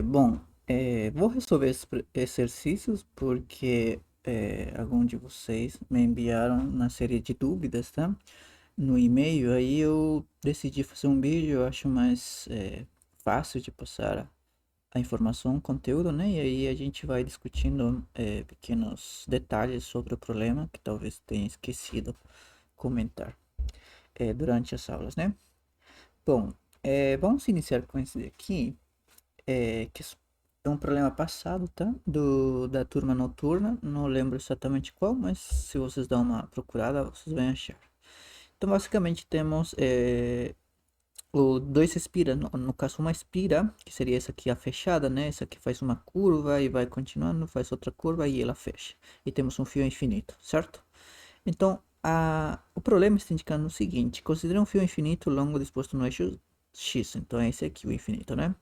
Bom, vou resolver esses exercícios porque alguns de vocês me enviaram uma série de dúvidas, tá? No e-mail, aí eu decidi fazer um vídeo, eu acho mais fácil de passar a informação, o conteúdo, né? E aí a gente vai discutindo pequenos detalhes sobre o problema que talvez tenha esquecido comentar durante as aulas, né? Bom, vamos iniciar com esse daqui. Que é um problema passado, tá? Da turma noturna, não lembro exatamente qual, mas se vocês dão uma procurada, vocês vão achar. Então, basicamente, temos o dois espira, no caso, uma espira, que seria essa aqui, a fechada, né? Essa aqui faz uma curva e vai continuando, faz outra curva e ela fecha. E temos um fio infinito, certo? Então, o problema está indicando o seguinte: considere um fio infinito longo disposto no eixo X. Então, é esse aqui o infinito, né?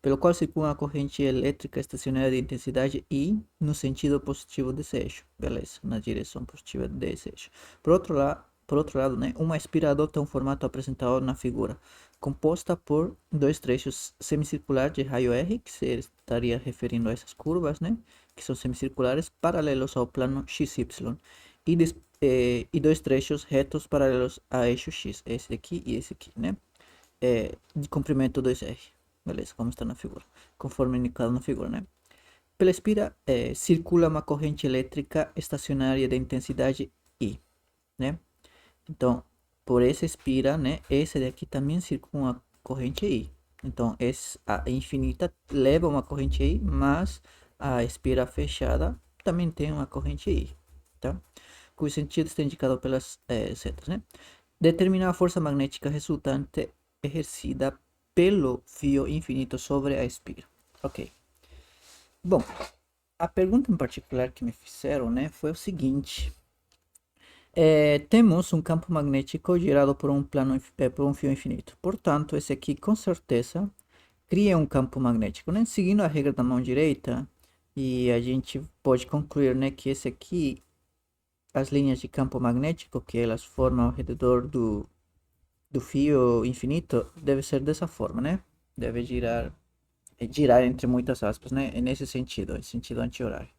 Pelo qual circula uma corrente elétrica estacionária de intensidade I no sentido positivo desse eixo. Beleza, na direção positiva desse eixo. Por outro lado, né, uma aspirador tem um formato apresentado na figura, composta por dois trechos semicirculares de raio R, que se estaria referindo a essas curvas, né, que são semicirculares, paralelos ao plano XY, e dois trechos retos paralelos a eixo X, esse aqui e esse aqui, né, de comprimento 2R. Beleza, como está na figura. Conforme indicado na figura, né? Pela espira, circula uma corrente elétrica estacionária de intensidade I, né? Então, por essa espira, né? Esse daqui também circula uma corrente I. Então, a infinita leva uma corrente I, mas a espira fechada também tem uma corrente I, tá? Cujo sentido está indicado pelas setas, né? Determinar a força magnética resultante exercida pelo fio infinito sobre a espira. Ok. Bom, a pergunta em particular que me fizeram, né, foi o seguinte: temos um campo magnético gerado por um por um fio infinito. Portanto, esse aqui com certeza cria um campo magnético, né? Seguindo a regra da mão direita, e a gente pode concluir, né, que esse aqui, as linhas de campo magnético que elas formam ao redor do fio infinito deve ser dessa forma, né? Deve girar entre muitas aspas, né? Nesse sentido, em sentido anti-horário.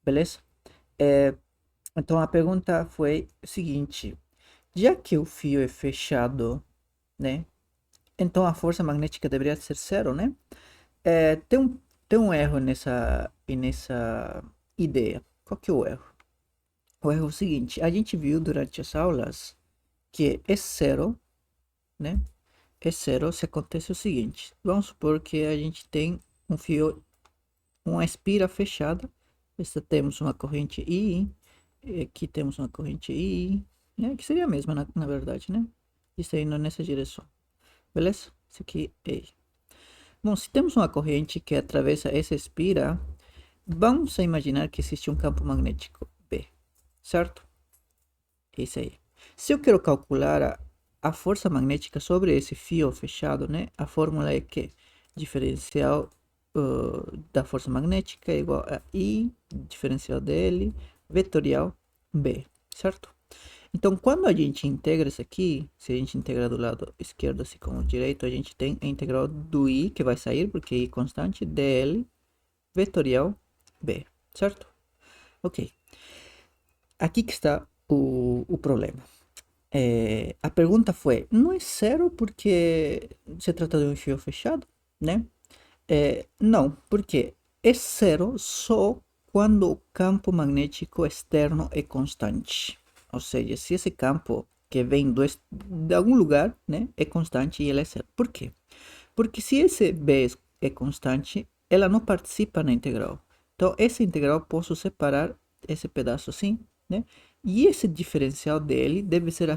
Beleza? É, então a pergunta foi o seguinte: já que o fio é fechado, né? Então a força magnética deveria ser zero, né? Tem um erro nessa ideia. Qual que é o erro? O erro é o seguinte: a gente viu durante as aulas que é zero, né? É zero se acontece o seguinte: vamos supor que a gente tem um fio, uma espira fechada. Esta temos uma corrente I, e aqui temos uma corrente I, né? Que seria a mesma na verdade, né? Isso indo nessa direção, beleza? Isso aqui é I. Bom, se temos uma corrente que atravessa essa espira, vamos a imaginar que existe um campo magnético B, certo? É isso aí. Se eu quero calcular a força magnética sobre esse fio fechado, né? A fórmula é que diferencial da força magnética é igual a I, diferencial dele, vetorial B, certo? Então, quando a gente integra isso aqui, se a gente integrar do lado esquerdo assim como direito, a gente tem a integral do I, que vai sair, porque I é constante, dl, vetorial B, certo? Ok. Aqui que está o problema. A pergunta foi: não é zero porque se trata de um fio fechado, né? Não, porque é zero só quando o campo magnético externo é constante. Ou seja, se esse campo que vem de algum lugar, né, é constante e ele é zero. Por quê? Porque se esse b é constante, ela não participa na integral. Então, essa integral posso separar esse pedaço assim, né? E esse diferencial dele deve ser a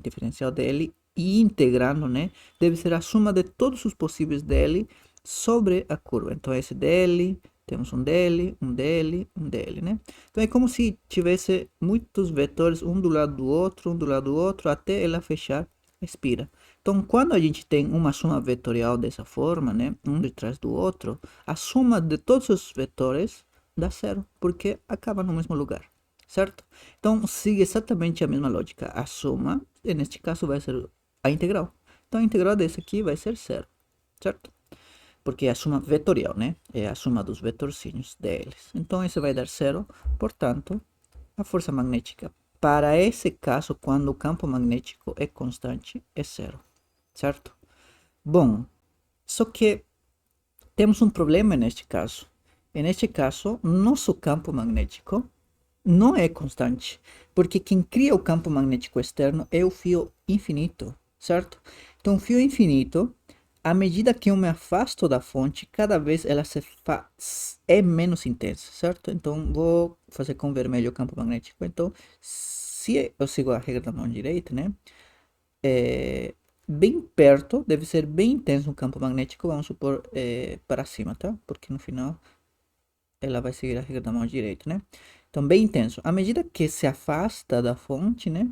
diferencial dele e integrando, né? Deve ser a soma de todos os possíveis dele sobre a curva. Então, esse dele, temos um dele, um dele, um dele, né? Então, é como se tivesse muitos vetores, um do lado do outro, um do lado do outro, até ela fechar a espira. Então, quando a gente tem uma soma vetorial dessa forma, né, um detrás do outro, a soma de todos os vetores dá zero, porque acaba no mesmo lugar, certo? Então, sigue exatamente a mesma lógica. A soma, neste caso, vai ser a integral. Então, a integral desse aqui vai ser zero, certo? porque é a soma vetorial, né? É a soma dos vetorzinhos deles. Então, isso vai dar zero. Portanto, a força magnética, para esse caso, quando o campo magnético é constante, é zero, certo? Bom, só que temos um problema neste caso. E neste caso, nosso campo magnético não é constante, porque quem cria o campo magnético externo é o fio infinito, certo? Então, o fio infinito, à medida que eu me afasto da fonte, cada vez ela é menos intensa, certo? Então, vou fazer com vermelho o campo magnético. Então, se eu sigo a regra da mão direita, né? Bem perto, deve ser bem intenso um campo magnético, vamos supor, para cima, tá? Porque no final ela vai seguir a regra da mão direita, né? Então, bem intenso. À medida que se afasta da fonte, né?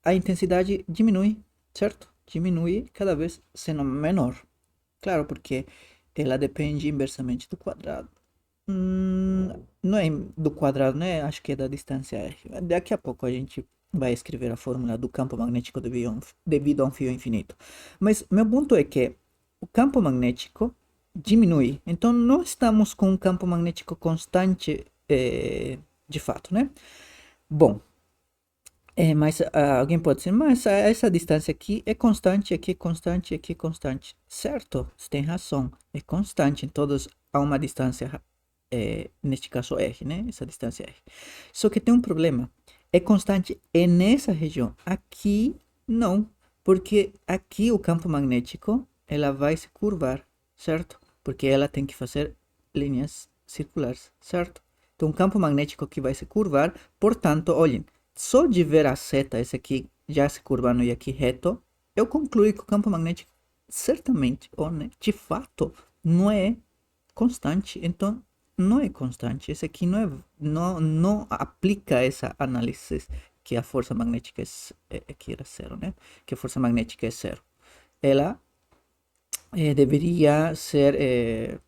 A intensidade diminui, certo? Diminui cada vez sendo menor. Claro, porque ela depende inversamente do quadrado. Não é do quadrado, né? Acho que é da distância R. Daqui a pouco a gente vai escrever a fórmula do campo magnético devido a um fio infinito. Mas meu ponto é que o campo magnético diminui. Então não estamos com um campo magnético constante de fato, né? Bom, mas alguém pode dizer, mas essa distância aqui é constante, aqui é constante. Certo, você tem razão, é constante em todos a uma distância, neste caso R, né? Essa distância R. Só que tem um problema, é constante nessa região. Aqui não, porque aqui o campo magnético, ela vai se curvar, certo? Porque ela tem que fazer linhas circulares, certo? Então, um campo magnético que vai se curvar, portanto, olhem, só de ver a seta, esse aqui já se curvando e aqui reto, eu concluí que o campo magnético certamente, ou né, de fato, não é constante. Então, não é constante. Esse aqui não aplica essa análise que a força magnética que era zero, né? Que a força magnética é zero. Ela deveria ser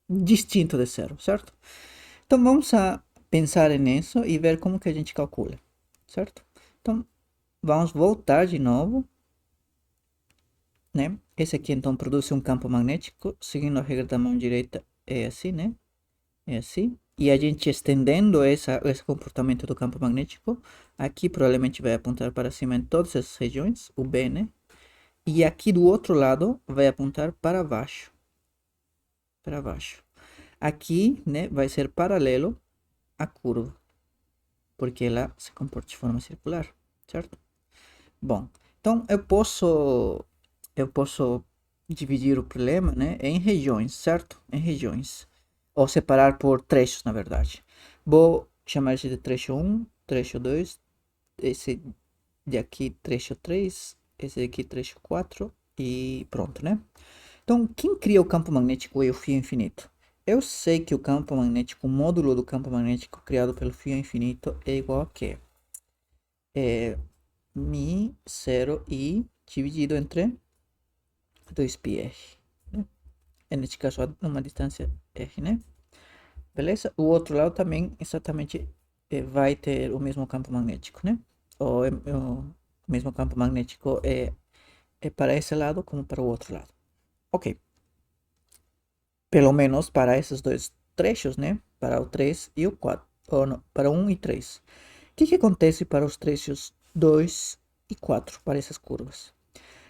distinto de zero, certo? Então vamos a pensar nisso e ver como que a gente calcula, certo? Então vamos voltar de novo, né? Esse aqui então produz um campo magnético, seguindo a regra da mão direita, é assim, né? É assim. E a gente estendendo esse comportamento do campo magnético, aqui provavelmente vai apontar para cima em todas essas regiões, o B, né? E aqui do outro lado vai apontar para baixo. Para baixo. Aqui, né, vai ser paralelo à curva, porque ela se comporta de forma circular, certo? Bom, então eu posso dividir o problema, né, em regiões, certo? Em regiões. Ou separar por trechos, na verdade. Vou chamar esse de trecho 1, trecho 2, esse de aqui trecho 3, esse aqui trecho 4 e pronto, né? Então, quem cria o campo magnético e o fio infinito? Eu sei que o campo magnético, o módulo do campo magnético criado pelo fio infinito é igual a quê? É mi 0 i dividido entre 2πr, né? Neste caso, uma distância r, né? Beleza? O outro lado também exatamente vai ter o mesmo campo magnético, né? O mesmo campo magnético é para esse lado como para o outro lado. Ok. Pelo menos para esses dois trechos, né? Para o 3 e o 4. Ou não, para 1 e 3. O que acontece para os trechos 2 e 4, para essas curvas?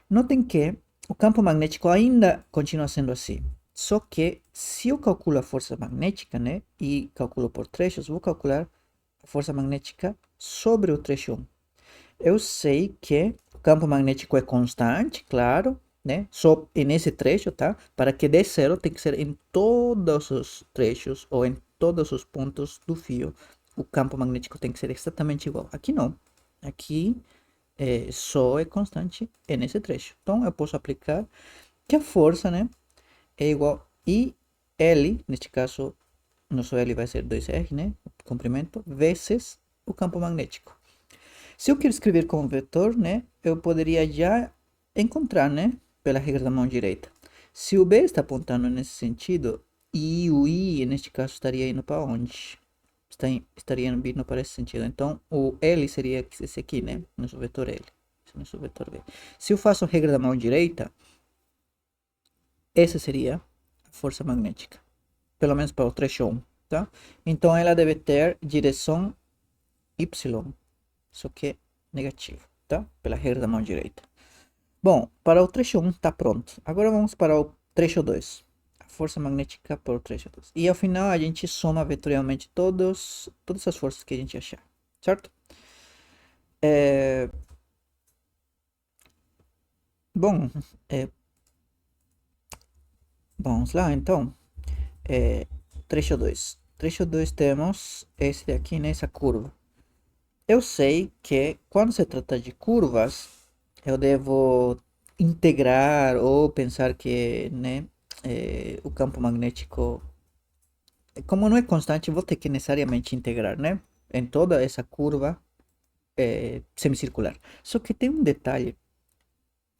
Notem que o campo magnético ainda continua sendo assim. Só que se eu calculo a força magnética, né? E calculo por trechos, vou calcular a força magnética sobre o trecho 1. Eu sei que o campo magnético é constante, claro, né? Só nesse trecho, tá? Para que dê zero, tem que ser em todos os trechos ou em todos os pontos do fio. O campo magnético tem que ser exatamente igual. Aqui não. Aqui só é constante nesse trecho. Então eu posso aplicar que a força, né, é igual I L, neste caso, nosso L vai ser 2R, né? O comprimento, vezes o campo magnético. Se eu quero escrever como vetor, né, eu poderia já encontrar, né, pela regra da mão direita. Se o B está apontando nesse sentido, e o I, neste caso, estaria indo para onde? Estaria indo para esse sentido. Então, o L seria esse aqui, né, nosso vetor L. Esse nosso vetor B. Se eu faço a regra da mão direita, Essa seria a força magnética, pelo menos para o trecho 1, tá? Então ela deve ter direção Y, só que negativo, tá? Pela regra da mão direita. Bom, para o trecho 1 está pronto. Agora vamos para o trecho 2. A força magnética para o trecho 2. E ao final a gente soma vetorialmente todas as forças que a gente achar, certo? Bom, é, vamos lá então. Trecho 2. Trecho 2 temos esse daqui nessa curva. Eu sei que quando se trata de curvas, eu devo integrar ou pensar que, né, o campo magnético, como não é constante, vou ter que necessariamente integrar, né, em toda essa curva semicircular. Só que tem um detalhe.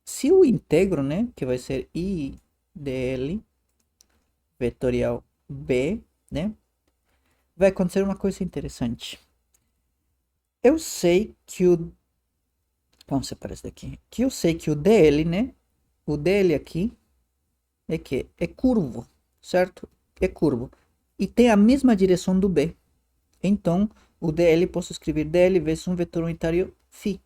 Se eu integro, né, que vai ser I dl vetorial B, né, vai acontecer uma coisa interessante. Eu sei que o vamos separar isso daqui. Que eu sei que o dl, né? O dl aqui é que é curvo, certo? É curvo. E tem a mesma direção do b. Então, o dl posso escrever dl vezes um vetor unitário φ,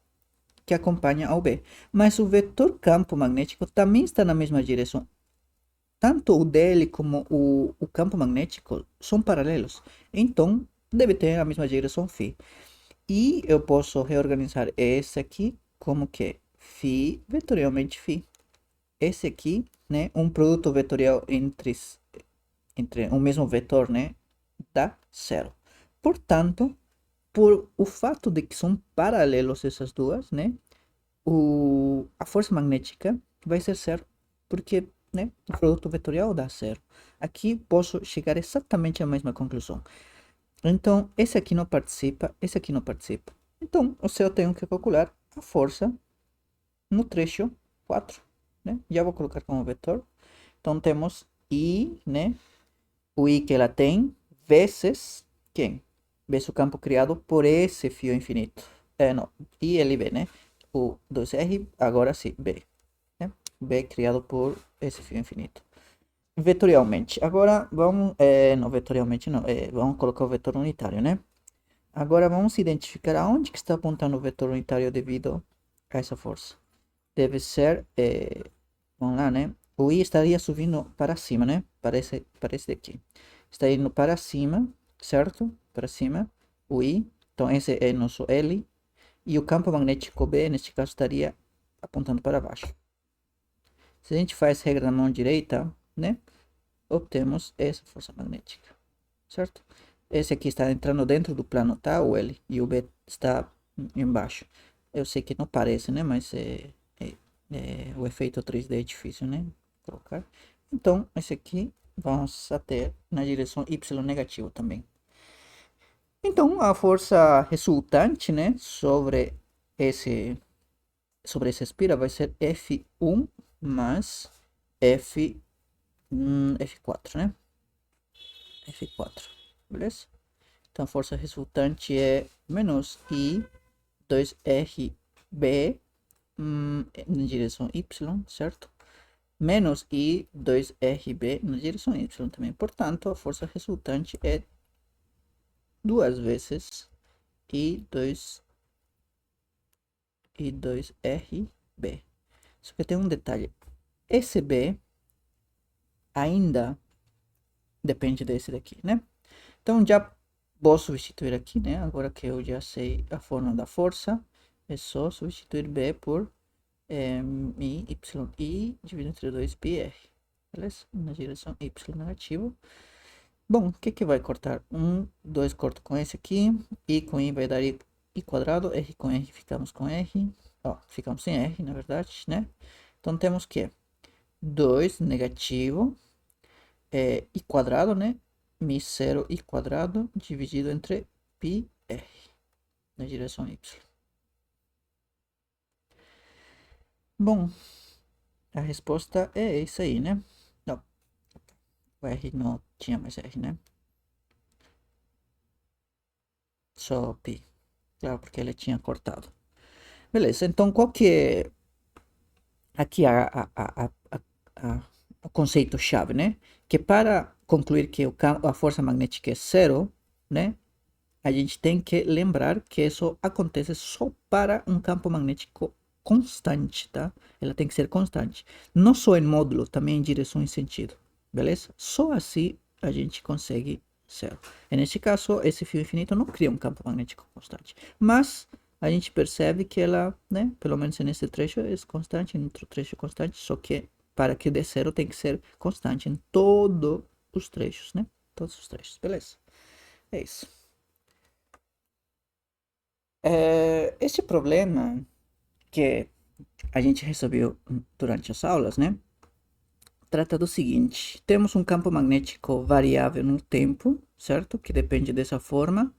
que acompanha ao b. Mas o vetor campo magnético também está na mesma direção. Tanto o dl como o campo magnético são paralelos. Então, deve ter a mesma direção φ. E eu posso reorganizar esse aqui como que φ vetorialmente φ. Esse aqui, né, um produto vetorial entre o mesmo vetor, né, dá zero. Portanto, por o fato de que são paralelos essas duas, né, a força magnética vai ser zero, porque, né, o produto vetorial dá zero. Aqui posso chegar exatamente à mesma conclusão. Então, esse aqui não participa, esse aqui não participa. Então, o eu tenho que calcular a força no trecho 4, né? Já vou colocar como vetor. Então, temos I, né? O I que ela tem, vezes quem? Vezes o campo criado por esse fio infinito. Não, I, L, B, né? O 2R, agora sim, B. Né? B criado por esse fio infinito. Vetorialmente. Agora, vamos... não, vetorialmente não. Vamos colocar o vetor unitário, né? Agora vamos identificar aonde que está apontando o vetor unitário devido a essa força. Deve ser, vamos lá, né? O I estaria subindo para cima, né? Parece daqui. Está indo para cima, certo? Para cima, o I. Então esse é nosso L. E o campo magnético B, neste caso, estaria apontando para baixo. Se a gente faz regra na mão direita, né? Obtemos essa força magnética, certo? Esse aqui está entrando dentro do plano, tá? O L. E o B está embaixo. Eu sei que não parece, né? Mas o efeito 3D é difícil, né? Colocar. Então, esse aqui vamos ter na direção Y negativo também. Então, a força resultante, né? Sobre essa espira vai ser F1 mais F4, né? F4, beleza? Então a força resultante é menos I 2RB na direção Y, certo? Menos I 2RB na direção Y também. Portanto, a força resultante é duas vezes I2RB. Só que tem um detalhe. Esse B ainda depende desse daqui, né? Então já vou substituir aqui, né? Agora que eu já sei a forma da força, é só substituir B por y dividido entre 2πr, beleza? Na direção y negativo. Bom, o que vai cortar? 2 corto com esse aqui, i com i vai dar i quadrado, r com r ficamos com r, ó, ficamos sem r, na verdade, né? Então temos que 2 negativo, i quadrado, né? Mi 0 i quadrado dividido entre πr na direção y. Bom, a resposta é isso aí, né? Não, o R não tinha mais R, né? Só pi. Claro, porque ele tinha cortado. Beleza, então qual que é aqui conceito-chave, né? Que para concluir que a força magnética é zero, né? A gente tem que lembrar que isso acontece só para um campo magnético constante, tá? Ela tem que ser constante. Não só em módulo, também em direção e sentido, beleza? Só assim a gente consegue zero. E nesse caso, esse fio infinito não cria um campo magnético constante. Mas a gente percebe que ela, né, pelo menos nesse trecho é constante, em outro trecho é constante, só que para que dê zero tem que ser constante em todos os trechos, né? Todos os trechos, beleza? É isso. Esse problema que a gente resolveu durante as aulas, né? Trata do seguinte: temos um campo magnético variável no tempo, certo? Que depende dessa forma.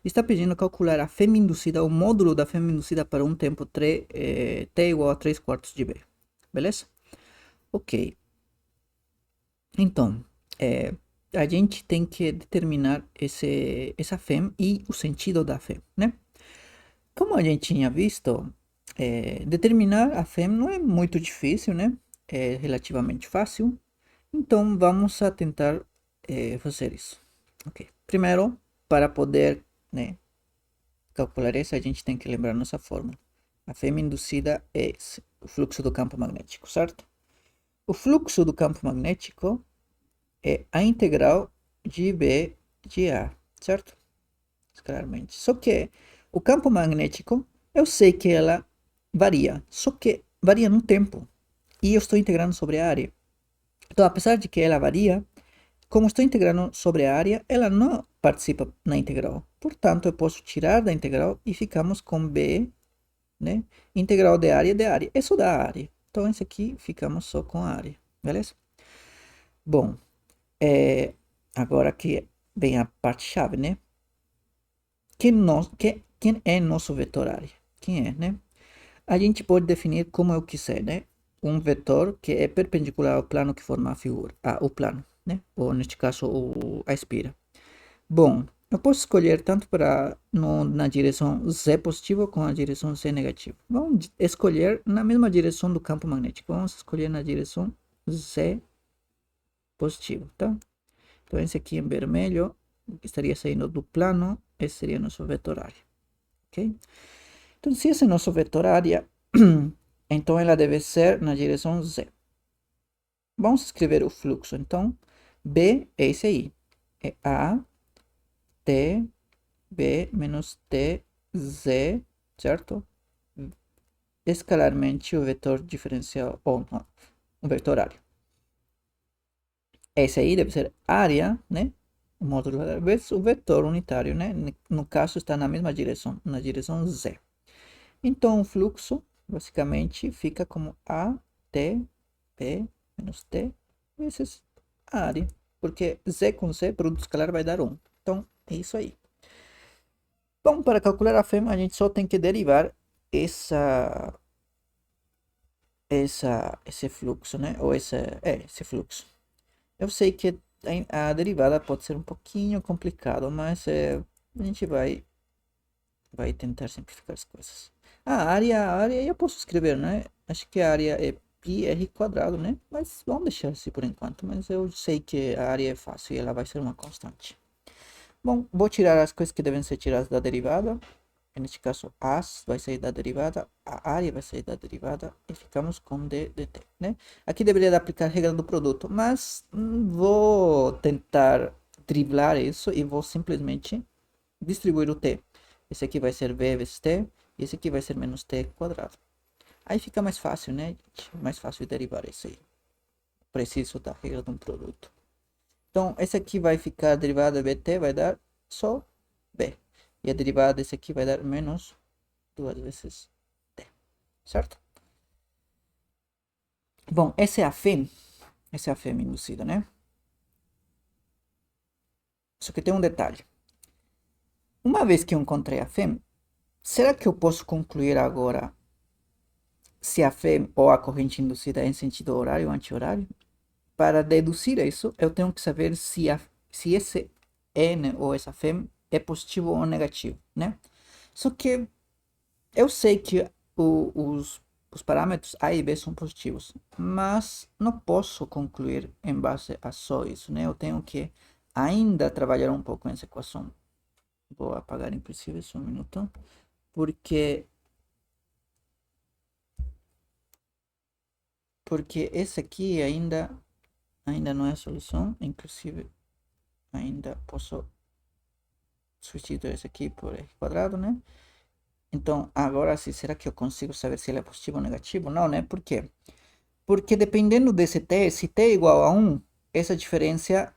Está pedindo calcular a fêmea induzida, o módulo da fêmea induzida para um tempo t igual a 3 quartos de b. Beleza? Ok. Então, a gente tem que determinar essa fêmea e o sentido da fêmea, né? Como a gente tinha visto, determinar a fêmea não é muito difícil, né? É relativamente fácil. Então vamos a tentar fazer isso. Ok. Primeiro, para poder, né, calcular isso, a gente tem que lembrar nossa fórmula. A fêmea induzida é o fluxo do campo magnético, certo? O fluxo do campo magnético é a integral de B de A, certo? Claramente. Só que o campo magnético, eu sei que ela varia, só que varia no tempo. E eu estou integrando sobre a área. Então, apesar de que ela varia, como estou integrando sobre a área, ela não participa na integral. Portanto, eu posso tirar da integral e ficamos com B, né? Integral de área. É só da área. Então, esse aqui ficamos só com a área. Beleza? Bom, agora aqui vem a parte-chave, né? Quem é nosso vetor área? Quem é, né? A gente pode definir como eu quiser, né? Um vetor que é perpendicular ao plano que forma a figura, o plano, né? Ou neste caso, a espira. Bom, eu posso escolher tanto na direção z positivo como na direção z negativo. Vamos escolher na mesma direção do campo magnético. Vamos escolher na direção z positivo, tá? Então esse aqui em vermelho estaria saindo do plano, esse seria nosso vetor área, ok? Então se esse é nosso vetor área, então ela deve ser na direção z. Vamos escrever o fluxo, então B é esse aí, é A, T, B menos T, Z, certo? Escalarmente o vetor diferencial, ou não, o vetor área. Esse aí deve ser área, né? O módulo vezes o vetor unitário, né? No caso está na mesma direção, na direção Z. Então o fluxo, basicamente, fica como A, T, B menos T, vezes a área. Porque Z com Z, produto escalar, vai dar 1. Então, é isso aí. Bom, para calcular a fêmea, a gente só tem que derivar esse fluxo, né? Ou esse fluxo. Eu sei que a derivada pode ser um pouquinho complicado, mas a gente vai tentar simplificar as coisas. A área eu posso escrever, né? Acho que a área é πr quadrado, né? Mas vamos deixar assim por enquanto. Mas eu sei que a área é fácil e ela vai ser uma constante. Bom, vou tirar as coisas que devem ser tiradas da derivada. Neste caso, as vai sair da derivada, a área vai sair da derivada e ficamos com d dt, né? Aqui deveria aplicar a regra do produto, mas vou tentar driblar isso e vou simplesmente distribuir o t. Esse aqui vai ser v vezes t e esse aqui vai ser menos t quadrado. Aí fica mais fácil, né? Mais fácil de derivar isso aí. Preciso da regra de um produto. Então, esse aqui vai ficar derivada de bt, vai dar só b. E a derivada desse aqui vai dar menos 2 vezes t, certo? Bom, essa é a fêmea induzida, né? Só que tem um detalhe. Uma vez que eu encontrei a fêmea, será que eu posso concluir agora se a fêmea ou a corrente induzida é em sentido horário ou anti-horário? Para deduzir isso, eu tenho que saber se esse n ou essa fêmea é positivo ou negativo, né? Só que eu sei que os os parâmetros A e B são positivos, mas não posso concluir em base a só isso, né? Eu tenho que ainda trabalhar um pouco nessa equação. Vou apagar inclusive só um minuto, porque esse aqui ainda não é a solução, inclusive ainda posso substituir esse aqui por r quadrado, né? Então, agora sim, será que eu consigo saber se ele é positivo ou negativo? Não, né? Por quê? Porque dependendo desse t, se t é igual a 1, essa diferença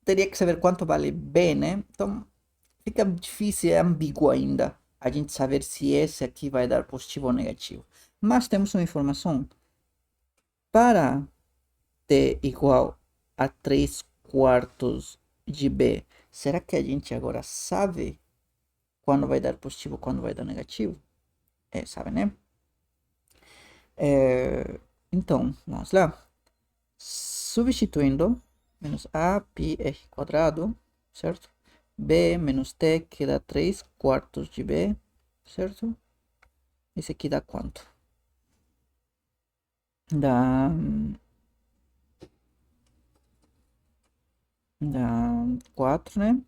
teria que saber quanto vale b, né? Então, fica difícil, é ambíguo ainda a gente saber se esse aqui vai dar positivo ou negativo. Mas temos uma informação. Para t igual a 3 quartos de b, será que a gente agora sabe quando vai dar positivo, quando vai dar negativo? Sabe, né? Então, vamos lá. Substituindo, menos a pi r quadrado, certo? B menos t, que dá 3 quartos de b, certo? Esse aqui dá quanto? Dá 4, né?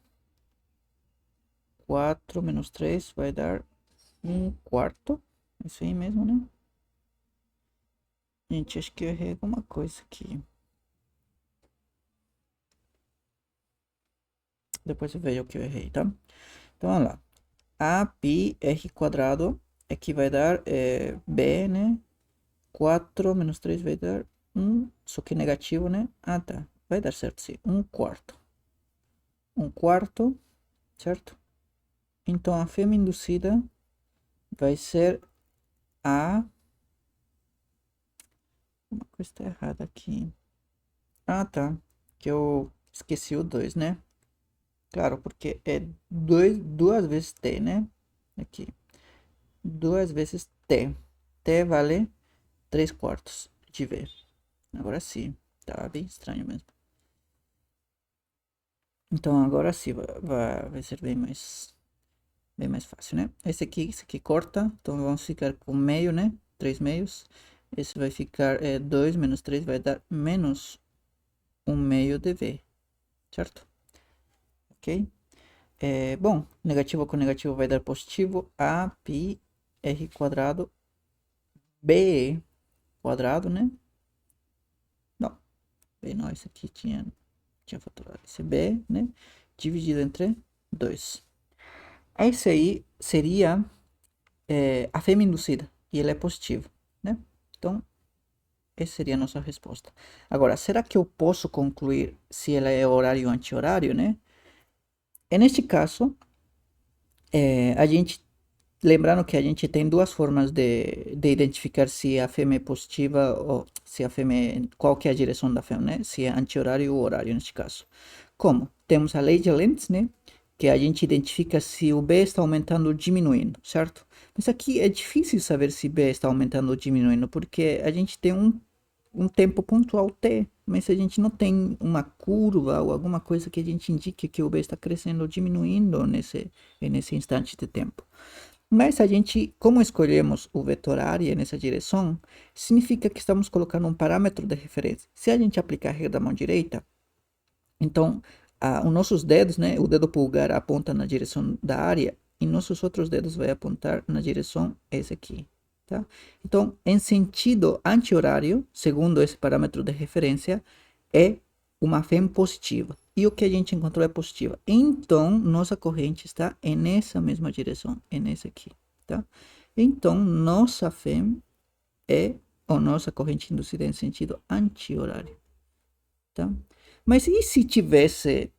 4 menos 3 vai dar 1 quarto. Isso aí mesmo, né? Gente, acho que eu errei alguma coisa aqui. Depois eu vejo o que eu errei, tá? Então, vamos lá. A pi r quadrado é que vai dar b, né? 4 menos 3 vai dar 1, só que negativo, né? Ah, tá. Vai dar certo, sim. 1 quarto. 1 quarto, certo? Então, a fêmea induzida vai ser a... Uma coisa está errada aqui. Ah, tá. Que eu esqueci o 2, né? Claro, porque é duas vezes t, né? Aqui. 2 vezes t. T vale 3 quartos de v. Agora sim. Tá bem estranho mesmo. Então agora sim vai ser bem mais fácil, né? Esse aqui corta. Então vamos ficar com meio, né? 3 meios. Esse vai ficar 2 menos 3 vai dar menos 1 meio de v. Certo? Ok? Bom, negativo com negativo vai dar positivo. A pi r quadrado b quadrado, né? Não, b não, esse aqui tinha fatorado. Esse b, né? Dividido entre 2. Esse aí seria a fêmea induzida. E ele é positivo, né? Então, essa seria a nossa resposta. Agora, será que eu posso concluir se ela é horário ou anti-horário, né? Neste caso, a gente lembrando que a gente tem duas formas de identificar se a fêmea é positiva ou se a fêmea, qual que é a direção da fêmea, né? Se é anti-horário ou horário neste caso. Como? Temos a lei de Lenz, né? Que a gente identifica se o B está aumentando ou diminuindo, certo? Mas aqui é difícil saber se B está aumentando ou diminuindo, porque a gente tem um tempo pontual t, mas se a gente não tem uma curva ou alguma coisa que a gente indique que o B está crescendo ou diminuindo nesse instante de tempo. Mas a gente, como escolhemos o vetor área nessa direção, significa que estamos colocando um parâmetro de referência. Se a gente aplicar a regra da mão direita, então os nossos dedos, né, o dedo pulgar aponta na direção da área e nossos outros dedos vai apontar na direção esse aqui, tá? Então, em sentido anti-horário, segundo esse parâmetro de referência, é uma fêmea positiva. E o que a gente encontrou é positiva. Então, nossa corrente está nessa mesma direção, nessa aqui, tá? Então, nossa fêmea ou nossa corrente induzida em sentido anti-horário, tá? Mas e se tivesse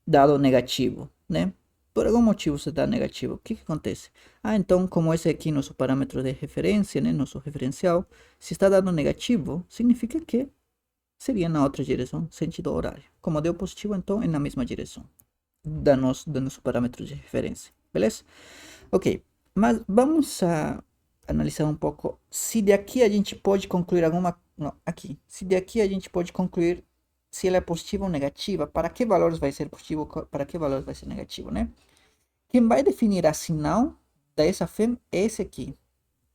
dado negativo, né? Por algum motivo você dá negativo, o que acontece? Então, como esse aqui é nosso parâmetro de referência, né? Nosso referencial, se está dando negativo, significa que seria na outra direção, sentido horário. Como deu positivo, então é na mesma direção do nosso parâmetro de referência, beleza? Ok, mas vamos analisar um pouco se daqui a gente pode concluir alguma... Não, aqui. Se daqui a gente pode concluir se ela é positiva ou negativa, para que valores vai ser positivo, para que valores vai ser negativo, né? Quem vai definir a sinal dessa fêmea é esse aqui,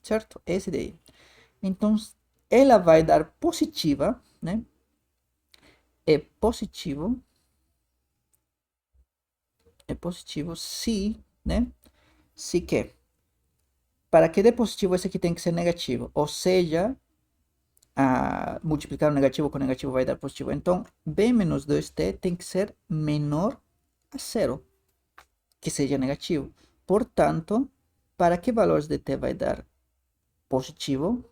certo? Esse daí. Então, ela vai dar positiva, né? É positivo, se, né? Se que, para que dê positivo, esse aqui tem que ser negativo. Ou seja, multiplicar o negativo com o negativo vai dar positivo. Então, b menos 2t tem que ser menor a zero, que seja negativo. Portanto, para que valores de t vai dar positivo,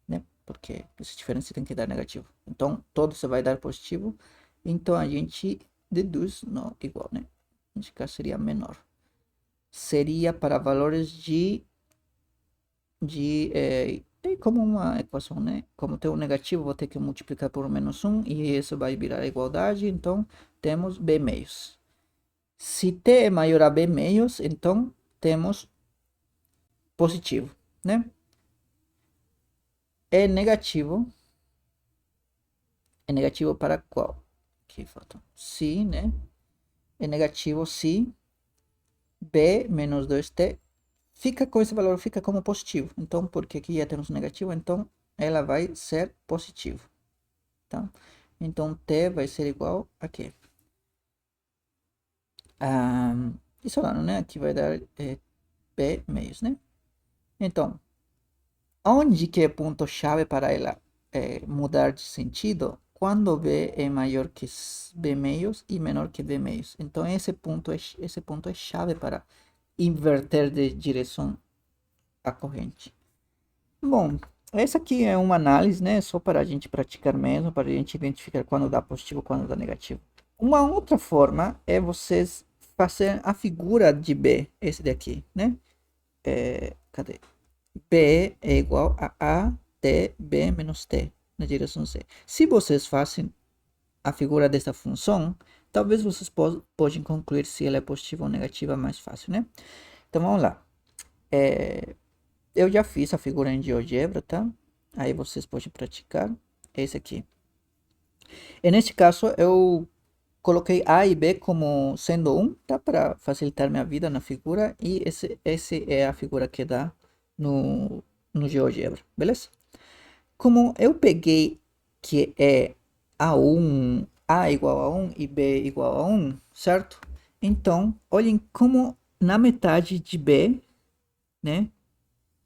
né? Porque essa diferença tem que dar negativo. Então, todo isso vai dar positivo. Então, a gente deduz não igual, né? Nesse caso seria menor. Seria para valores tem como uma equação, né? Como tem um negativo, vou ter que multiplicar por menos 1 e isso vai virar a igualdade. Então, temos b meios. Se t é maior a b meios, então temos positivo, né? É negativo. É negativo para qual? Aqui falta. Se, né? É negativo se b menos 2t fica com esse valor, fica como positivo. Então, porque aqui já temos negativo, então ela vai ser positivo. Tá? Então, t vai ser igual a quê? Isolando, né? Aqui vai dar b meios, né? Então, onde que é ponto-chave para ela mudar de sentido? Quando b é maior que b meios e menor que b meios. Então, esse ponto é chave para inverter de direção a corrente. Bom, essa aqui é uma análise, né? Só para a gente praticar mesmo, para a gente identificar quando dá positivo e quando dá negativo. Uma outra forma é vocês fazer a figura de B, esse daqui, né? Cadê? B é igual a de B menos T na direção C. Se vocês fazem a figura dessa função, talvez vocês podem concluir se ela é positiva ou negativa mais fácil, né? Então vamos lá. Eu já fiz a figura em GeoGebra, tá? Aí vocês podem praticar. Esse aqui. E neste caso, eu coloquei A e B como sendo 1, tá? Para facilitar minha vida na figura. E esse é a figura que dá no GeoGebra, beleza? Como eu peguei que é A1, A igual a 1 e B igual a 1, certo? Então, olhem como na metade de B, né?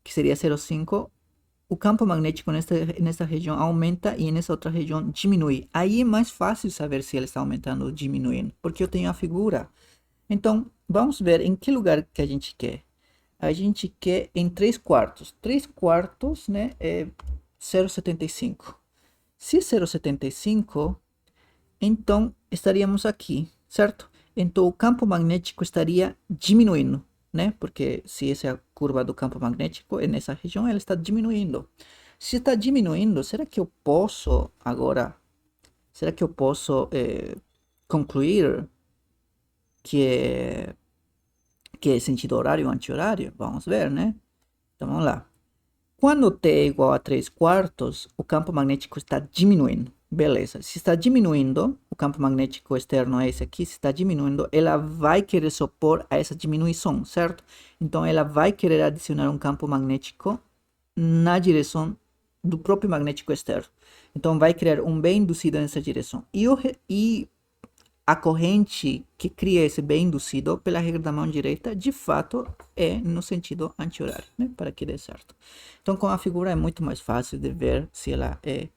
Que seria 0,5, o campo magnético nessa região aumenta e nessa outra região diminui. Aí é mais fácil saber se ele está aumentando ou diminuindo, porque eu tenho a figura. Então, vamos ver em que lugar que a gente quer. A gente quer em 3 quartos. 3 quartos, né, é 0,75. Se 0,75, então estaríamos aqui, certo? Então o campo magnético estaria diminuindo, né? Porque se essa é a curva do campo magnético, nessa região ela está diminuindo. Se está diminuindo, será que eu posso agora, será que eu posso concluir que é sentido horário ou anti-horário? Vamos ver, né? Então vamos lá. Quando t é igual a 3 quartos, o campo magnético está diminuindo. Beleza. Se está diminuindo, o campo magnético externo é esse aqui, se está diminuindo, ela vai querer se opor a essa diminuição, certo? Então, ela vai querer adicionar um campo magnético na direção do próprio magnético externo. Então, vai criar um B induzido nessa direção. E a corrente que cria esse B induzido pela regra da mão direita, de fato, é no sentido anti-horário, né? Para que dê certo. Então, com a figura é muito mais fácil de ver se ela é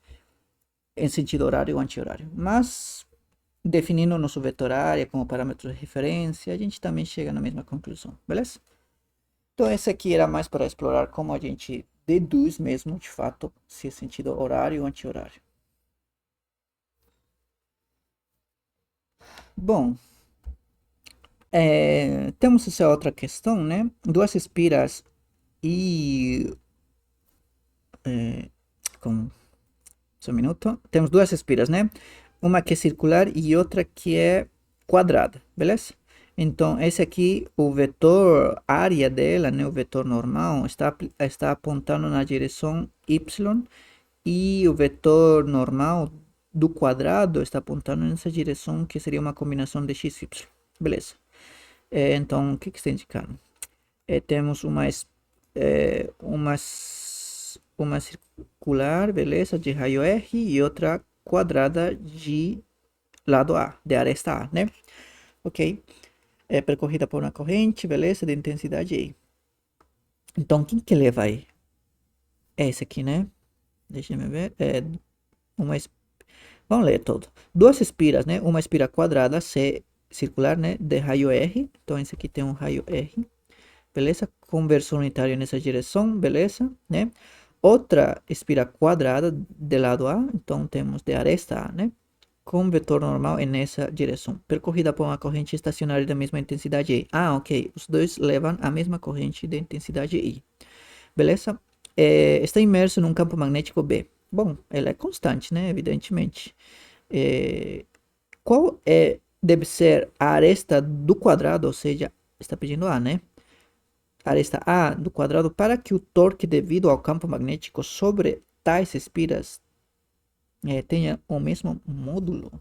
em sentido horário ou anti-horário. Mas, definindo nosso vetor área como parâmetro de referência, a gente também chega na mesma conclusão, beleza? Então, esse aqui era mais para explorar como a gente deduz mesmo, de fato, se é sentido horário ou anti-horário. Bom, temos essa outra questão, né? Duas espiras e... com... Só um minuto. Temos duas espiras, né? Uma que é circular e outra que é quadrada, beleza? Então, esse aqui, o vetor área dela, né? O vetor normal, está apontando na direção y e o vetor normal do quadrado está apontando nessa direção que seria uma combinação de x e y. Beleza. Então, o que está indicando? Temos uma circular, beleza, de raio R e outra quadrada de lado A, de aresta A, né? Ok? É percorrida por uma corrente, beleza, de intensidade E. Então, quem que leva aí? É esse aqui, né? Deixa eu ver. Uma, vamos ler todo. Duas espiras, né? Uma espira quadrada C circular, né? De raio R. Então, esse aqui tem um raio R. Beleza? Conversor unitário nessa direção, beleza? Né? Outra espira quadrada de lado A. Então, temos de aresta A, né? Com vetor normal nessa direção. Percorrida por uma corrente estacionária da mesma intensidade I. Ah, ok. Os dois levam a mesma corrente de intensidade I. Beleza? Está imerso num campo magnético B. Bom, ela é constante, né? Evidentemente. Qual deve ser a aresta do quadrado, ou seja, está pedindo A, né? A aresta A do quadrado para que o torque devido ao campo magnético sobre tais espiras tenha o mesmo módulo.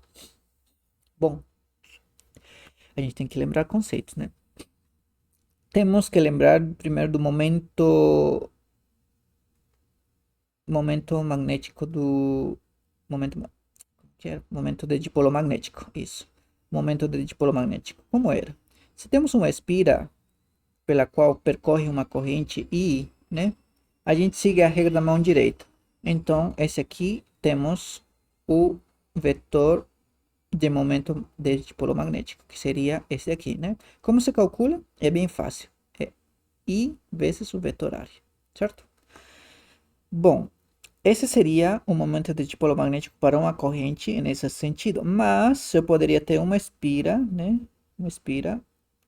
Bom, a gente tem que lembrar conceitos, né? Temos que lembrar primeiro do momento magnético do momento que é momento de dipolo magnético, isso. Momento de dipolo magnético. Como era? Se temos uma espira pela qual percorre uma corrente I, né? A gente segue a regra da mão direita. Então, esse aqui temos o vetor de momento de dipolo magnético, que seria esse aqui, né? Como se calcula? É bem fácil. É I vezes o vetor área, certo? Bom, esse seria o momento de dipolo magnético para uma corrente nesse sentido. Mas eu poderia ter uma espira, né? Uma espira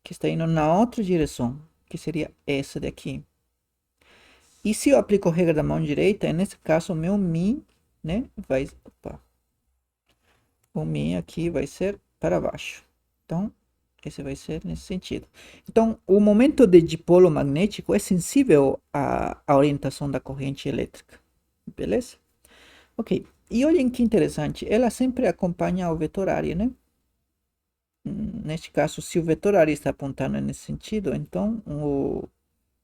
que está indo na outra direção, que seria essa daqui. E se eu aplico a regra da mão direita, nesse caso o meu Mi, né? O Mi aqui vai ser para baixo. Então, esse vai ser nesse sentido. Então, o momento de dipolo magnético é sensível à orientação da corrente elétrica. Beleza? Ok. E olhem que interessante, ela sempre acompanha o vetor área, né? Neste caso, se o vetor área está apontando nesse sentido, então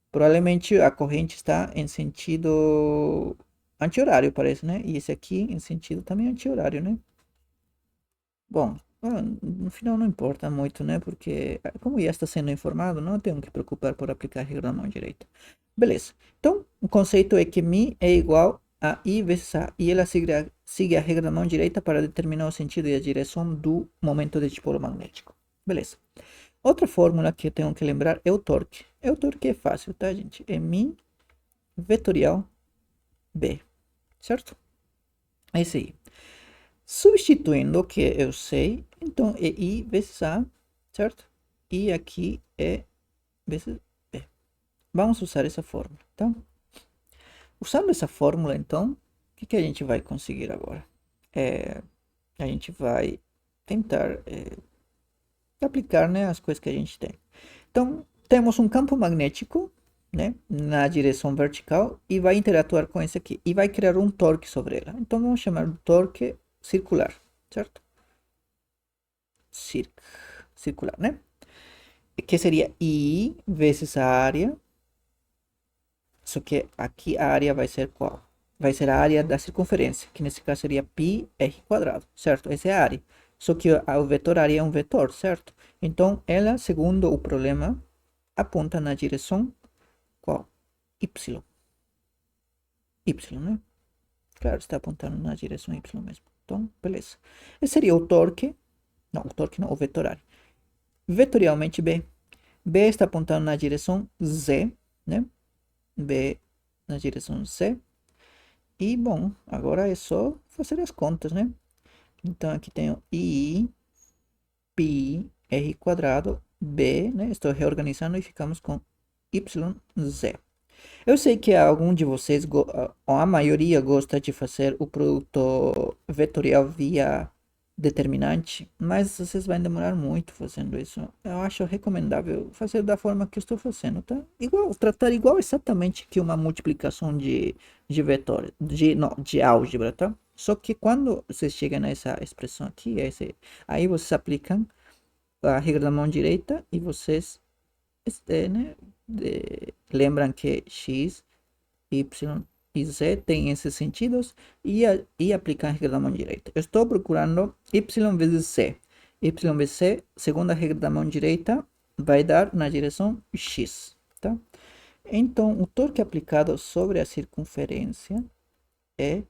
provavelmente a corrente está em sentido anti-horário, parece, né? E esse aqui em sentido também anti-horário, né? Bom, no final não importa muito, né? Porque como já está sendo informado, não tenho que me preocupar por aplicar a regra da mão direita. Beleza. Então, o conceito é que Mi é igual a I vezes A. E ela sigue a regra da mão direita para determinar o sentido e a direção do momento de dipolo magnético. Beleza. Outra fórmula que eu tenho que lembrar é o torque. O torque é fácil, tá, gente? É Mi vetorial B, certo? É isso aí. Substituindo o que eu sei, então é I vezes A, certo? E aqui é vezes B. Vamos usar essa fórmula, tá? Usando essa fórmula, então, o que a gente vai conseguir agora? A gente vai tentar aplicar, né, as coisas que a gente tem. Então, temos um campo magnético, né, na direção vertical e vai interatuar com esse aqui e vai criar um torque sobre ela. Então, vamos chamar de torque circular, certo? Circular, né? Que seria I vezes a área. Só que aqui a área vai ser qual? Vai ser a área da circunferência, que nesse caso seria πr quadrado, certo? Essa é a área. Só que o vetor área é um vetor, certo? Então, ela, segundo o problema, aponta na direção qual? Y. Y, né? Claro, está apontando na direção Y mesmo. Então, beleza. Esse seria o torque. Não, o torque não, o vetor área. Vetorialmente B. B está apontando na direção Z, né? B na direção Z. E, bom, agora é só fazer as contas, né? Então, aqui tenho I, π, R quadrado, B, né? Estou reorganizando e ficamos com YZ. Eu sei que algum de vocês, ou a maioria, gosta de fazer o produto vetorial via determinante, mas vocês vão demorar muito fazendo isso. Eu acho recomendável fazer da forma que eu estou fazendo, tá? Igual, tratar igual exatamente que uma multiplicação de vetores, não, de álgebra, tá? Só que quando vocês chegam nessa expressão aqui, aí vocês aplicam a regra da mão direita e vocês, né, lembram que x, y e Z têm esses sentidos e aplicar a regra da mão direita. Eu estou procurando Y vezes C. Y vezes C, segundo a regra da mão direita, vai dar na direção X, tá? Então, o torque aplicado sobre a circunferência é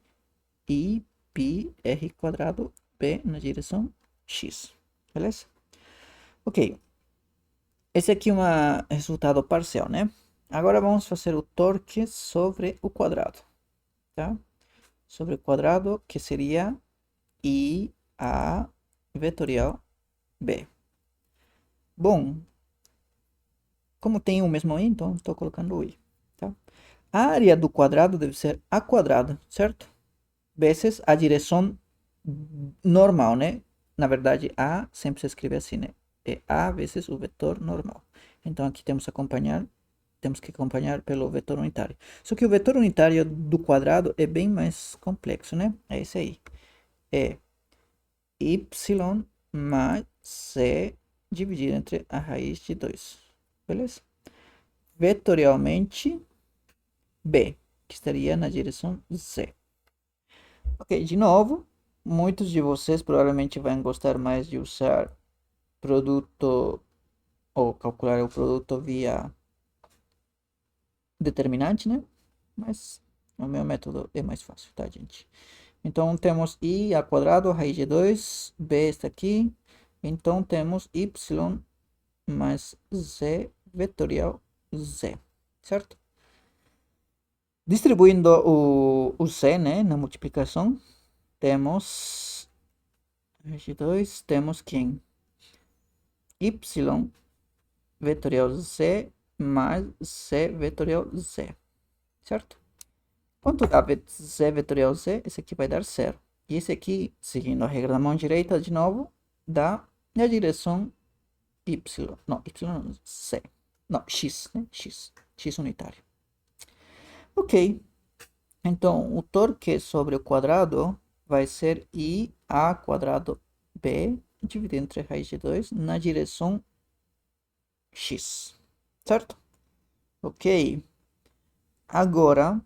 I pi r quadrado B na direção X, beleza? Ok, esse aqui é um resultado parcial, né? Agora vamos fazer o torque sobre o quadrado, tá? Sobre o quadrado, que seria I a vetorial B. Bom, como tem o mesmo I, então estou colocando o I, tá? A área do quadrado deve ser A quadrado, certo? Vezes a direção normal, né? Na verdade, A sempre se escreve assim, né? É A vezes o vetor normal. Então aqui temos que acompanhar pelo vetor unitário. Só que o vetor unitário do quadrado é bem mais complexo, né? É esse aí. É y mais c dividido entre a raiz de 2. Beleza? Vetorialmente, b, que estaria na direção z. Ok, de novo, muitos de vocês provavelmente vão gostar mais de usar produto ou calcular o produto via determinante, né? Mas o meu método é mais fácil, tá, gente? Então temos I ao quadrado, raiz de 2, B está aqui. Então temos Y mais Z vetorial Z, certo? Distribuindo o Z, né, na multiplicação, temos raiz de 2, temos quem? Y vetorial Z mais Z vetorial Z, certo? Quanto dá Z vetorial Z? Esse aqui vai dar 0. E esse aqui, seguindo a regra da mão direita de novo, dá na direção Y. Não, Y não, Z. Não, X, né? X unitário. Ok. Então, o torque sobre o quadrado vai ser I a quadrado B dividido entre raiz de 2 na direção X. Certo? Ok. Agora,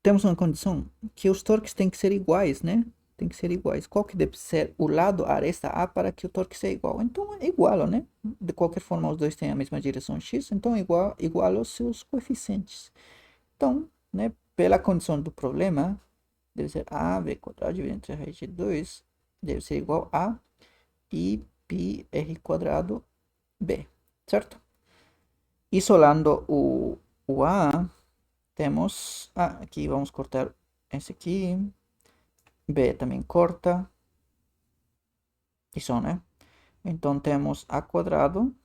temos uma condição que os torques têm que ser iguais, né? Tem que ser iguais. Qual que deve ser o lado, a aresta A, para que o torque seja igual? Então, é igual, né? De qualquer forma, os dois têm a mesma direção x, então igual os seus coeficientes. Então, né, pela condição do problema, deve ser AB quadrado dividido entre a raiz de 2, deve ser igual a I pi r quadrado B, certo? Isolando o A, temos, aqui vamos cortar esse aqui, B também corta, e só, né? Então temos A quadrado,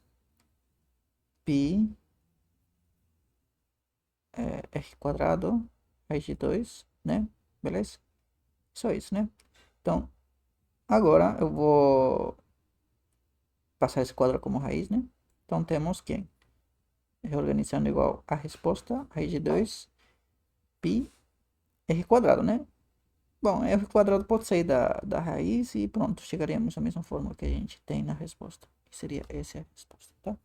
pi, r quadrado, raiz de 2, né? Beleza? Só isso, né? Então, agora eu vou passar esse quadrado como raiz, né? Então temos que, reorganizando igual a resposta, raiz de 2, pi, r quadrado, né? Bom, r quadrado pode sair da raiz e pronto, chegaremos à mesma fórmula que a gente tem na resposta. Que seria essa a resposta, tá?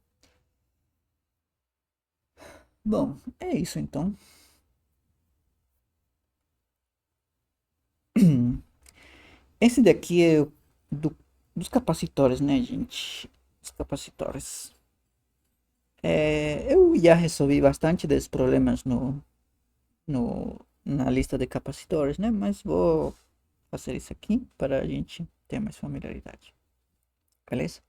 Bom, é isso então. Esse daqui é dos capacitores, né, gente? Os capacitores. Eu já resolvi bastante desses problemas na lista de capacitores, né? Mas vou fazer isso aqui para a gente ter mais familiaridade. Beleza?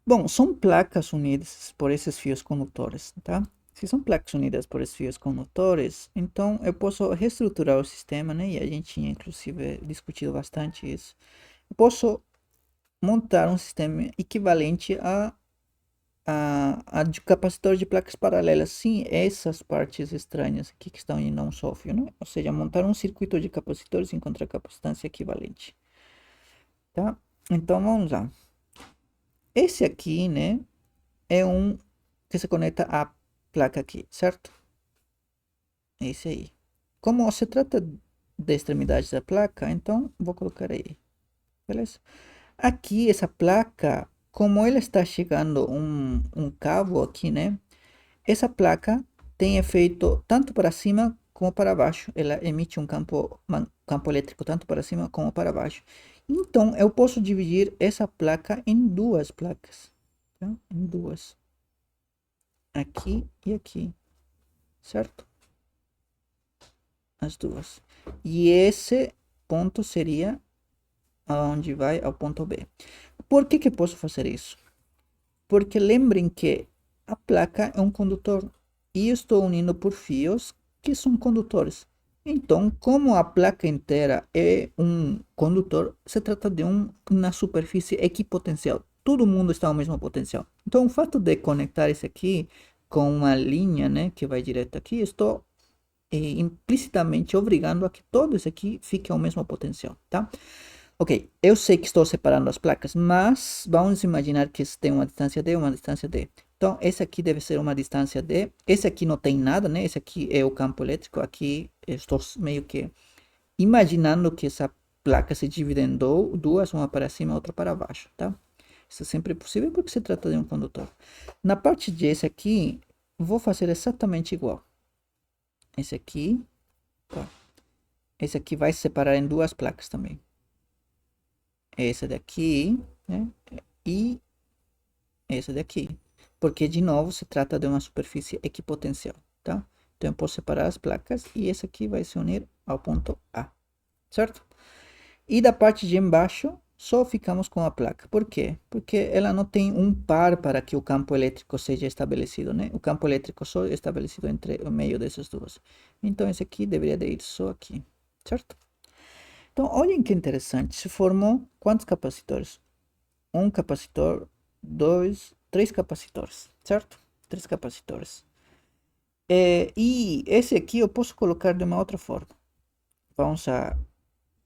Bom, são placas unidas por esses fios condutores, tá? Se são placas unidas por esses fios condutores, então eu posso reestruturar o sistema, né? E a gente tinha inclusive discutido bastante isso. Eu posso montar um sistema equivalente a de capacitor de placas paralelas. Sim, essas partes estranhas aqui que estão em não só fio, né? Ou seja, montar um circuito de capacitores em contracapacitância equivalente, tá? Então vamos lá. Esse aqui, né, é um que se conecta à placa aqui, certo? É esse aí. Como se trata da extremidade da placa, então vou colocar aí, beleza? Aqui, essa placa, como ela está chegando um cabo aqui, né? Essa placa tem efeito tanto para cima como para baixo. Ela emite um campo elétrico tanto para cima como para baixo. Então, eu posso dividir essa placa em duas placas, tá? Em duas. Aqui e aqui, certo? As duas. E esse ponto seria aonde vai ao ponto B. Por que que posso fazer isso? Porque lembrem que a placa é um condutor e estou unindo por fios que são condutores. Então, como a placa inteira é um condutor, se trata de uma superfície equipotencial. Todo mundo está ao mesmo potencial. Então, o fato de conectar esse aqui com uma linha, né, que vai direto aqui, estou implicitamente obrigando a que todo esse aqui fique ao mesmo potencial, tá? Ok, eu sei que estou separando as placas, mas vamos imaginar que tem uma distância D e uma distância D. Então, esse aqui deve ser uma distância D. Esse aqui não tem nada, né? Esse aqui é o campo elétrico. Aqui estou meio que imaginando que essa placa se divide em duas, uma para cima e outra para baixo, tá? Isso é sempre possível porque se trata de um condutor. Na parte de esse aqui, vou fazer exatamente igual. Esse aqui, tá? Esse aqui vai se separar em duas placas também. Essa daqui, né? E essa daqui. Porque, de novo, se trata de uma superfície equipotencial, tá? Então, eu posso separar as placas e esse aqui vai se unir ao ponto A, certo? E da parte de embaixo, só ficamos com a placa. Por quê? Porque ela não tem um par para que o campo elétrico seja estabelecido, né? O campo elétrico só é estabelecido entre o meio dessas duas. Então, esse aqui deveria de ir só aqui, certo? Então, olhem que interessante. Se formou quantos capacitores? Um capacitor, dois, três capacitores, certo? Três capacitores. E esse aqui eu posso colocar de uma outra forma. Vamos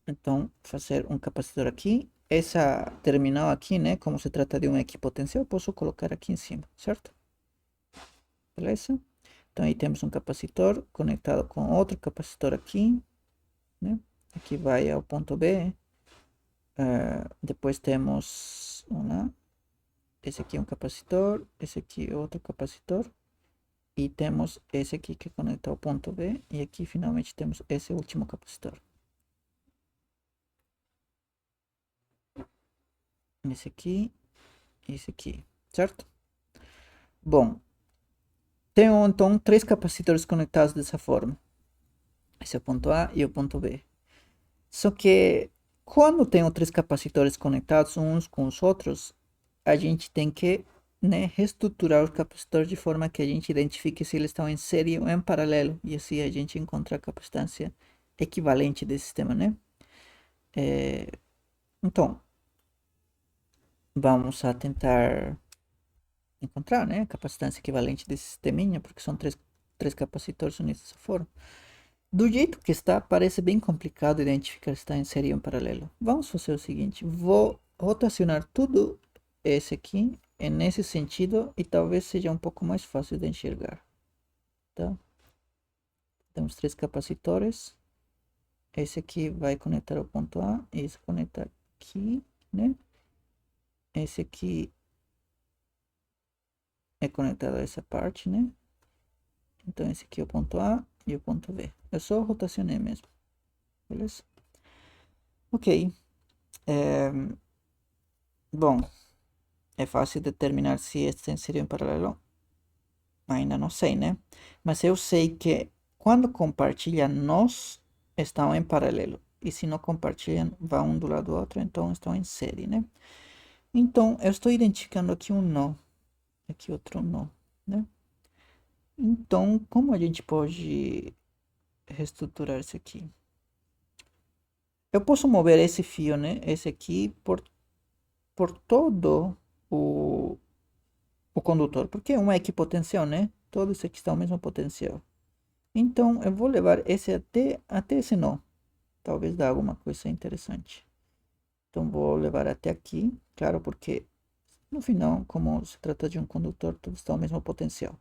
então fazer um capacitor aqui. Essa terminal aqui, né? Como se trata de um equipotencial, eu posso colocar aqui em cima, certo? Beleza? Então aí temos um capacitor conectado com outro capacitor aqui, né? Aqui vai ao ponto B. Depois temos esse aqui é um capacitor, esse aqui é outro capacitor. E temos esse aqui que conecta ao ponto B. E aqui finalmente temos esse último capacitor. Esse aqui, certo? Bom, tenho então três capacitores conectados dessa forma. Esse é o ponto A e o ponto B. Só que quando tenho três capacitores conectados uns com os outros, a gente tem que, né, reestruturar os capacitores de forma que a gente identifique se eles estão em série ou em paralelo. E assim a gente encontra a capacitância equivalente desse sistema, né? Então, vamos a tentar encontrar, né, a capacitância equivalente desse sisteminha, porque são três capacitores unidos dessa forma. Do jeito que está, parece bem complicado identificar se está em série ou em paralelo. Vamos fazer o seguinte, vou rotacionar tudo esse aqui nesse sentido e talvez seja um pouco mais fácil de enxergar, tá? Temos três capacitores. Esse aqui vai conectar ao ponto A, esse conecta aqui, né? Esse aqui é conectado a essa parte, né? Então esse aqui é o ponto A e o ponto B. Eu só rotacionei mesmo, beleza? Ok. Bom, é fácil determinar se este seria em paralelo. Ainda não sei, né? Mas eu sei que quando compartilham, nós estão em paralelo. E se não compartilham, vão um do lado do outro, então estão em série, né? Então, eu estou identificando aqui um nó. Aqui outro nó, né? Então, como a gente pode reestruturar isso aqui? Eu posso mover esse fio, né? Esse aqui por todo o condutor, porque é uma equipotencial, né? Todo isso aqui está ao mesmo potencial. Então, eu vou levar esse até esse nó. Talvez dá alguma coisa interessante. Então, vou levar até aqui, claro, porque no final, como se trata de um condutor, tudo está ao mesmo potencial.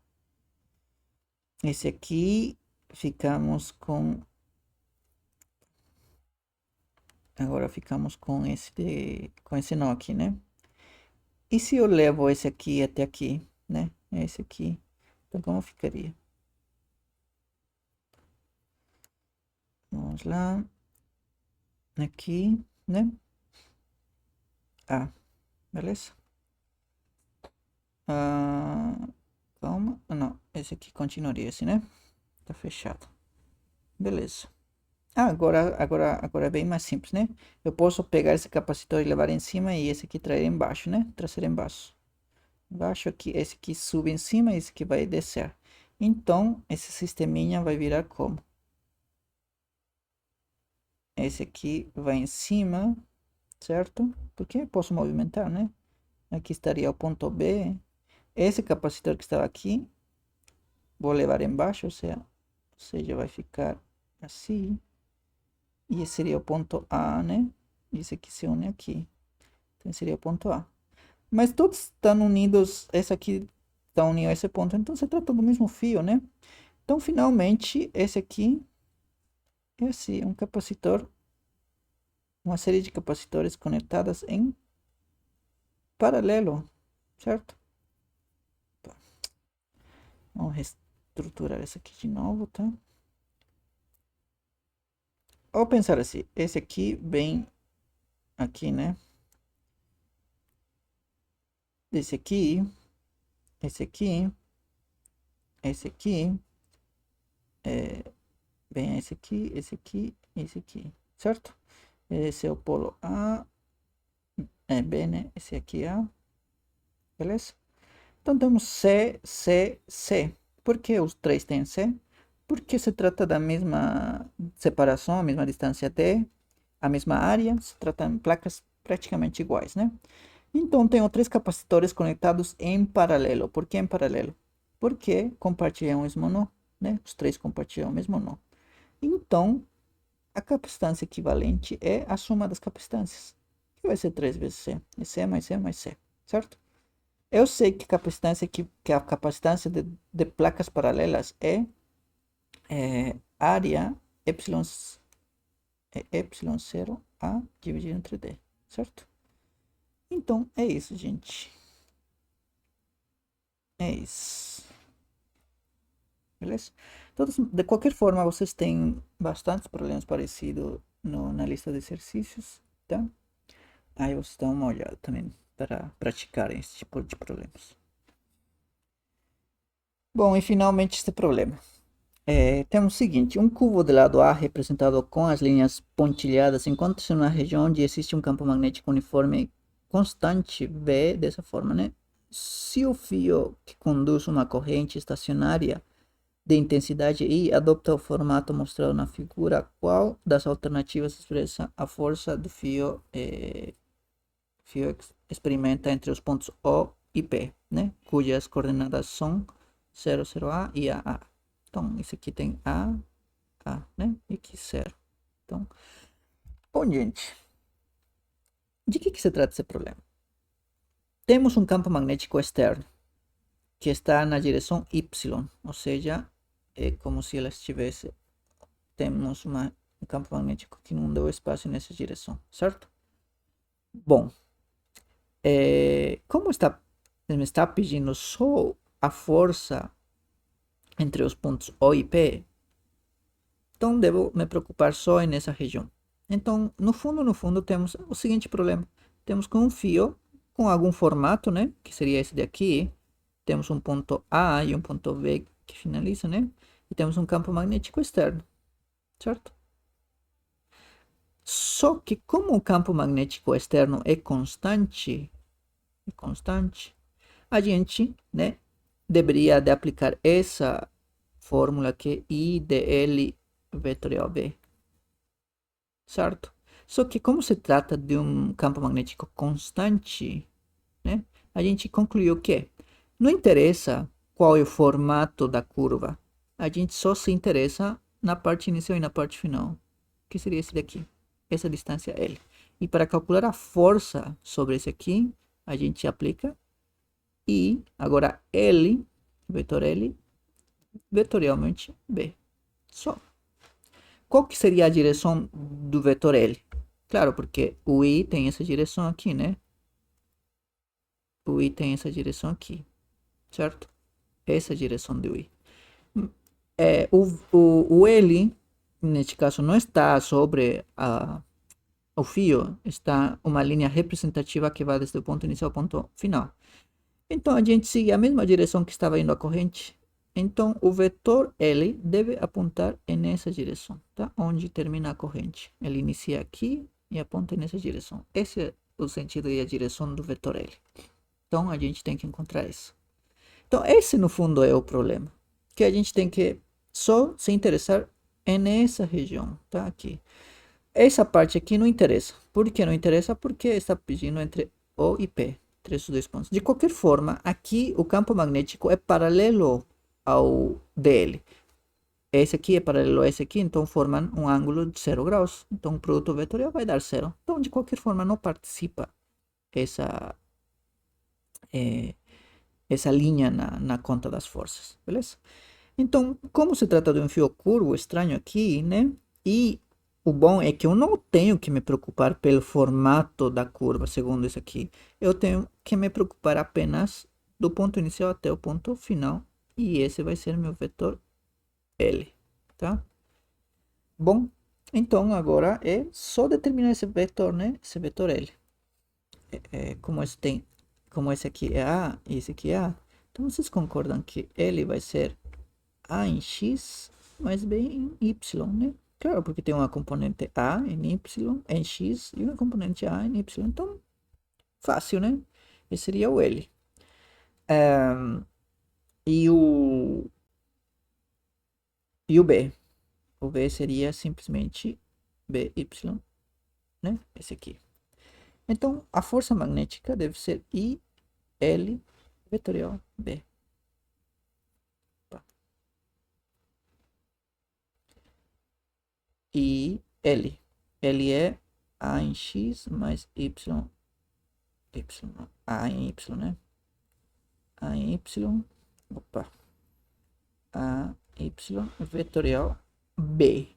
Esse aqui, ficamos com... Agora ficamos com esse nó aqui, né? E se eu levo esse aqui até aqui, né? Esse aqui. Então, como ficaria? Vamos lá. Aqui, né? Beleza? Calma. Não, esse aqui continuaria assim, né? Tá fechado. Beleza. Agora é bem mais simples, né? Eu posso pegar esse capacitor e levar em cima e esse aqui trazer embaixo, né? Trazer embaixo. Embaixo aqui, esse aqui sube em cima e esse aqui vai descer. Então, esse sisteminha vai virar como? Esse aqui vai em cima, certo? Porque eu posso movimentar, né? Aqui estaria o ponto B. Esse capacitor que estava aqui, vou levar embaixo, ou seja, vai ficar assim. E esse seria o ponto A, né? E esse aqui se une aqui. Então seria o ponto A. Mas todos estão unidos, esse aqui está unido a esse ponto, então se trata do mesmo fio, né? Então, finalmente, esse aqui é um capacitor, uma série de capacitores conectadas em paralelo, certo? Vamos reestruturar isso aqui de novo, tá? Ao pensar assim, esse aqui vem aqui, né? Esse aqui, esse aqui, esse aqui, vem esse aqui, esse aqui, esse aqui, certo? Esse é o polo A, B, né? Esse aqui é A, beleza? Então temos C, C, C. Por que os três têm C? Porque se trata da mesma separação, a mesma distância D, a mesma área, se trata de placas praticamente iguais, né? Então tenho três capacitores conectados em paralelo. Por que em paralelo? Porque compartilham o mesmo nó, né? Os três compartilham o mesmo nó. Então, a capacitância equivalente é a soma das capacitâncias, que vai ser 3 vezes C. É C mais C mais C, certo? Eu sei que a capacitância de placas paralelas é área epsilon 0 A dividido entre D, certo? Então, é isso, gente. É isso. Beleza? Todos, de qualquer forma, vocês têm bastantes problemas parecidos na lista de exercícios, tá? Aí vocês dão uma olhada também para praticarem esse tipo de problemas. Bom, e finalmente este problema. Temos o seguinte, um cubo de lado A representado com as linhas pontilhadas encontra-se numa região onde existe um campo magnético uniforme constante B, dessa forma, né? Se o fio que conduz uma corrente estacionária de intensidade I adopta o formato mostrado na figura, qual das alternativas expressa a força do fio experimenta entre os pontos O e P, né? Cujas coordenadas são 0, 0A e AA. Então, isso aqui tem A, né? E aqui 0. Então, bom, gente, de que se trata esse problema? Temos um campo magnético externo que está na direção Y, ou seja, é como se ela estivesse, temos um campo magnético que inunda o espaço nessa direção, certo? Bom, como me está pedindo só a força entre os pontos O e P, então devo me preocupar só nessa região. Então, no fundo, temos o seguinte problema. Temos com um fio com algum formato, né? Que seria esse daqui. Temos um ponto A e um ponto B que finaliza, né? E temos um campo magnético externo, certo? Só que como o campo magnético externo é constante, a gente, né, deveria de aplicar essa fórmula que é I dl vetorial B, certo? Só que como se trata de um campo magnético constante, né, a gente concluiu que não interessa qual é o formato da curva, a gente só se interessa na parte inicial e na parte final, que seria esse daqui, essa distância L. E para calcular a força sobre esse aqui, a gente aplica I, agora L, vetor L, vetorialmente B. Só. Qual que seria a direção do vetor L? Claro, porque o I tem essa direção aqui, né? O I tem essa direção aqui, certo? Essa é a direção do I. O L neste caso não está sobre o fio, está uma linha representativa que vai desde o ponto inicial ao ponto final. Então a gente segue a mesma direção que estava indo a corrente. Então o vetor L deve apontar nessa direção, tá? Onde termina a corrente. Ele inicia aqui e aponta nessa direção. Esse é o sentido e a direção do vetor L. Então a gente tem que encontrar isso. Então esse no fundo é o problema. Que a gente tem que só se interessar nessa região, tá? Aqui. Essa parte aqui não interessa. Por que não interessa? Porque está pedindo entre O e P. Entre esses dois pontos. De qualquer forma, aqui o campo magnético é paralelo ao DL. Esse aqui é paralelo a esse aqui, então formam um ângulo de 0 graus. Então o produto vetorial vai dar 0. Então, de qualquer forma, não participa essa linha na conta das forças, beleza? Então, como se trata de um fio curvo estranho aqui, né? E o bom é que eu não tenho que me preocupar pelo formato da curva, segundo isso aqui. Eu tenho que me preocupar apenas do ponto inicial até o ponto final. E esse vai ser meu vetor L, tá? Bom, então agora é só determinar esse vetor, né? Esse vetor L. Como esse aqui é A e esse aqui é A, então vocês concordam que L vai ser A em X mais B em Y, né? Claro, porque tem uma componente A em Y, em X e uma componente A em Y. Então, fácil, né? Esse seria o L. E o B. O B seria simplesmente BY, né? Esse aqui. Então, a força magnética deve ser IL vetorial B. E L. L é A em X mais Y. A em Y, né? A em Y. Opa. A, Y, vetorial B.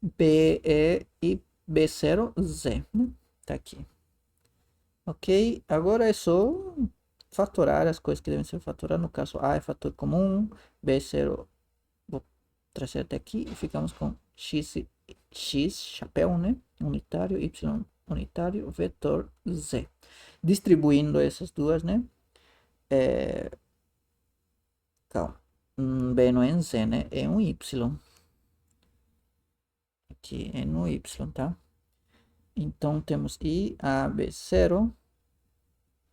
B é e B0, Z. Né? Tá aqui. Ok? Agora é só fatorar as coisas que devem ser faturadas. No caso, A é fator comum. B0, vou trazer até aqui. E ficamos com X, chapéu, né? Unitário, Y unitário, vetor Z. Distribuindo essas duas, né? Calma. B não é em Z, né? É um Y. Aqui é no Y, tá? Então temos I, A, B, 0.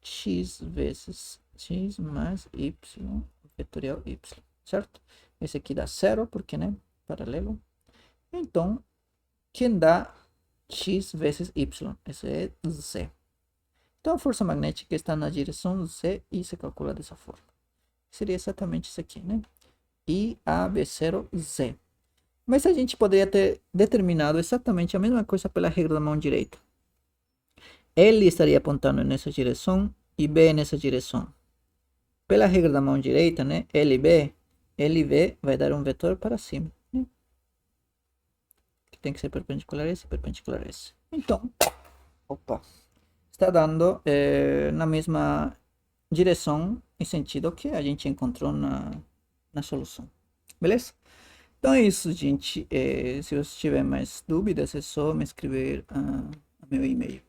X vezes X mais Y, vetorial Y, certo? Esse aqui dá 0, porque, né? Paralelo. Então, quem dá X vezes Y? Esse é Z. Então, a força magnética está na direção Z e se calcula dessa forma. Seria exatamente isso aqui, né? I, A, B, 0, Z. Mas a gente poderia ter determinado exatamente a mesma coisa pela regra da mão direita. L estaria apontando nessa direção e B nessa direção. Pela regra da mão direita, né? LB vai dar um vetor para cima. Né? Que tem que ser perpendicular a esse, perpendicular a esse. Então, opa, está dando na mesma direção e sentido que a gente encontrou na solução. Beleza? Então é isso, gente. Se você tiver mais dúvidas, é só me escrever a meu e-mail.